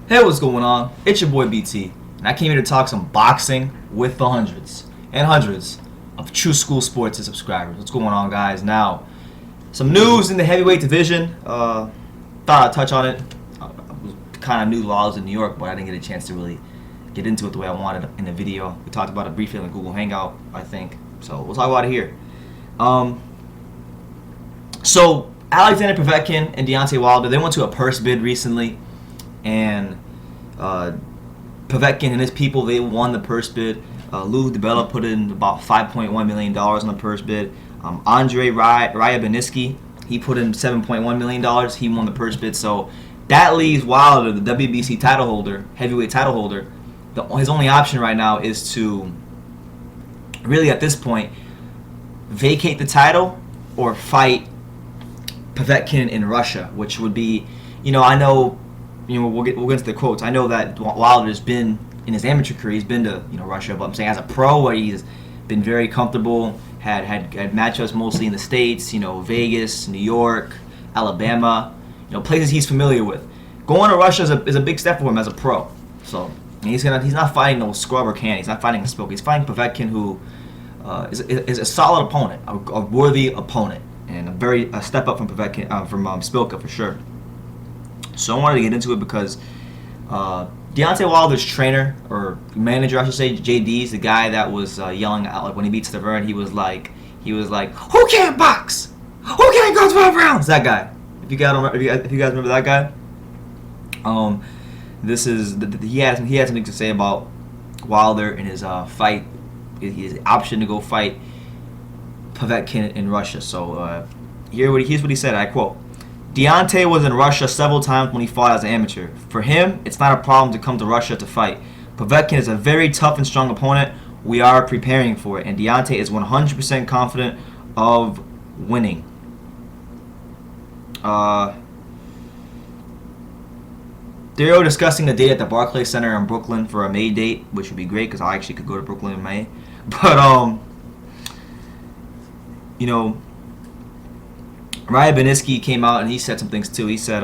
Hey, what's going on? It's your boy BT, and I came here to talk some boxing with the hundreds and hundreds of True School Sports subscribers. What's going on, guys? Now, some news in the heavyweight division. Thought I'd touch on it. I kind of knew while I was in New York, but I didn't get a chance to really get into it the way I wanted in the video. We talked about it briefly on the Google Hangout, I think. So we'll talk about it here. So Alexander Povetkin and Deontay Wilder, they went to a purse bid recently, and Povetkin and his people, they won the purse bid. Lou DiBella put in about $5.1 million on the purse bid. Andre Ryabiniski, he put in $7.1 million. He won the purse bid. So that leaves Wilder, the WBC title holder, heavyweight title holder. His only option right now is to really, at this point, vacate the title or fight Povetkin in Russia, which would be, I know, we'll get into the quotes. I know that Wilder's been in his amateur career, he's been to Russia, but I'm saying as a pro, where he's been very comfortable, had matchups mostly in the States, Vegas, New York, Alabama, places he's familiar with. Going to Russia is a big step for him as a pro. So he's not fighting no scrub or can. He's not fighting a spoke. He's fighting Povetkin, who is a solid opponent, a worthy opponent, and a step up from Povetkin, from Spilka for sure. So I wanted to get into it because Deontay Wilder's trainer, or manager I should say, JD's the guy that was yelling out, like when he beat Stavern, he was like, "Who can't box? Who can't go 12 rounds?" That guy. If you guys remember that guy, he had something to say about Wilder in his fight, his option to go fight Povetkin in Russia. So here's what he said. I quote: "Deontay was in Russia several times when he fought as an amateur. For him, it's not a problem to come to Russia to fight. Povetkin is a very tough and strong opponent. We are preparing for it, and Deontay is 100% confident of winning." They're discussing a date at the Barclays Center in Brooklyn for a May date, which would be great because I actually could go to Brooklyn in May. But Ryabiniski came out and he said some things too. He said,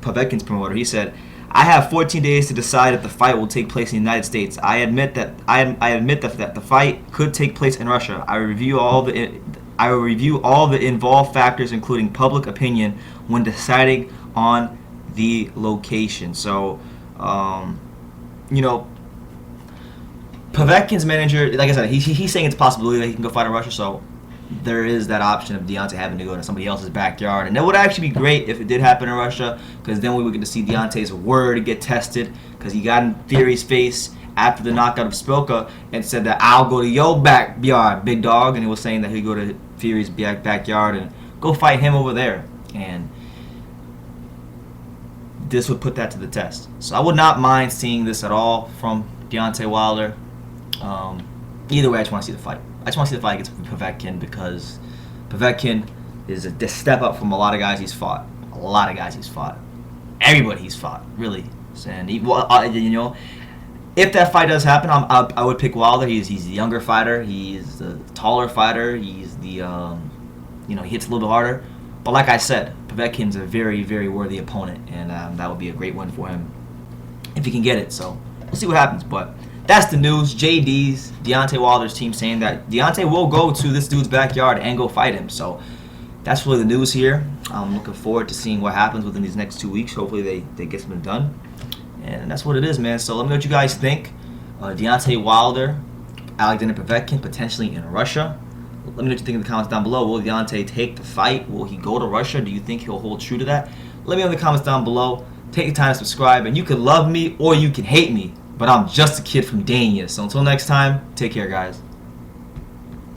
Povetkin's promoter, he said, "I have 14 days to decide if the fight will take place in the United States. I admit that the fight could take place in Russia. I will review all the involved factors, including public opinion, when deciding on the location." So, Povetkin's manager, like I said, he's saying it's a possibility that he can go fight in Russia. So there is that option of Deontay having to go to somebody else's backyard, and that would actually be great if it did happen in Russia, because then we would get to see Deontay's word get tested, because he got in Theory's face after the knockout of Spilka and said that "I'll go to your backyard, big dog," and he was saying that he'd go to Theory's backyard and go fight him over there, and this would put that to the test. So I would not mind seeing this at all from Deontay Wilder. Either way, I just want to see the fight. I just want to see the fight against Povetkin, because Povetkin is a step up from a lot of guys he's fought. Everybody he's fought, really. And if that fight does happen, I would pick Wilder. He's the younger fighter. He's the taller fighter. He's the he hits a little bit harder. But like I said, Povetkin's a very, very worthy opponent, and that would be a great win for him if he can get it. So we'll see what happens. But that's the news. JD's, Deontay Wilder's team, saying that Deontay will go to this dude's backyard and go fight him. So that's really the news here. I'm looking forward to seeing what happens within these next 2 weeks. Hopefully they get something done. And that's what it is, man. So let me know what you guys think. Deontay Wilder, Alexander Povetkin, potentially in Russia. Let me know what you think in the comments down below. Will Deontay take the fight? Will he go to Russia? Do you think he'll hold true to that? Let me know in the comments down below. Take your time to subscribe, and you can love me or you can hate me, but I'm just a kid from Dania. So until next time, take care, guys.